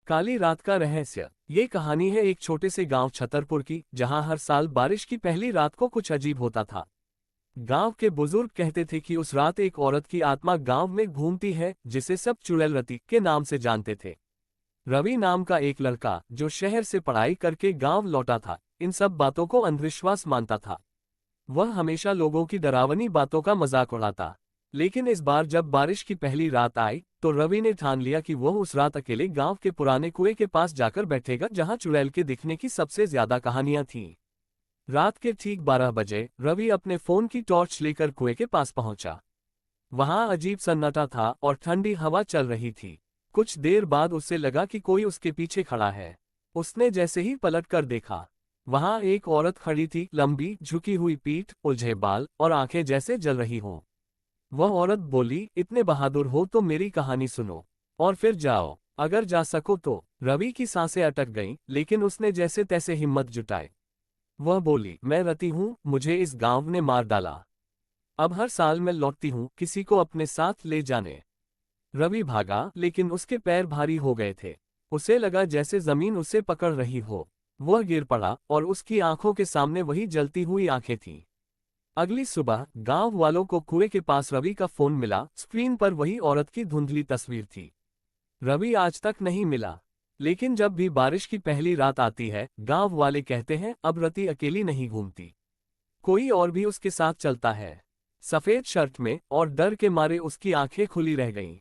काली रात का रहस्य। ये कहानी है एक छोटे से गांव छतरपुर की, जहां हर साल बारिश की पहली रात को कुछ अजीब होता था। गांव के बुजुर्ग कहते थे कि उस रात एक औरत की आत्मा गांव में घूमती है, जिसे सब चुड़ैल रति के नाम से जानते थे। रवि नाम का एक लड़का, जो शहर से पढ़ाई करके गांव लौटा था, इन सब बातों को अंधविश्वास मानता था। वह हमेशा लोगों की डरावनी बातों का मजाक उड़ाता। लेकिन इस बार जब बारिश की पहली रात आई, तो रवि ने ठान लिया कि वह उस रात अकेले गांव के पुराने कुएं के पास जाकर बैठेगा, जहां चुड़ैल के दिखने की सबसे ज्यादा कहानियां थीं। रात के ठीक 12 बजे रवि अपने फोन की टॉर्च लेकर कुएं के पास पहुंचा। वहां अजीब सन्नाटा था और ठंडी हवा चल रही थी। कुछ देर बाद उसे लगा कि कोई उसके पीछे खड़ा है। उसने जैसे ही पलट कर देखा, वहां एक औरत खड़ी थी, लंबी झुकी हुई पीठ, उलझे बाल और आंखें जैसे जल रही हों। वह औरत बोली, इतने बहादुर हो तो मेरी कहानी सुनो और फिर जाओ, अगर जा सको तो। रवि की सांसें अटक गईं, लेकिन उसने जैसे तैसे हिम्मत जुटाई। वह बोली, मैं रति हूं, मुझे इस गांव ने मार डाला। अब हर साल मैं लौटती हूं, किसी को अपने साथ ले जाने। रवि भागा, लेकिन उसके पैर भारी हो गए थे। उसे लगा जैसे जमीन उसे पकड़ रही हो। वह गिर पड़ा और उसकी आंखों के सामने वही जलती हुई आंखें थीं। अगली सुबह गांव वालों को कुएं के पास रवि का फोन मिला। स्क्रीन पर वही औरत की धुंधली तस्वीर थी। रवि आज तक नहीं मिला, लेकिन जब भी बारिश की पहली रात आती है, गांव वाले कहते हैं अब रति अकेली नहीं घूमती, कोई और भी उसके साथ चलता है। सफेद शर्ट में, और डर के मारे उसकी आंखें खुली रह गईं।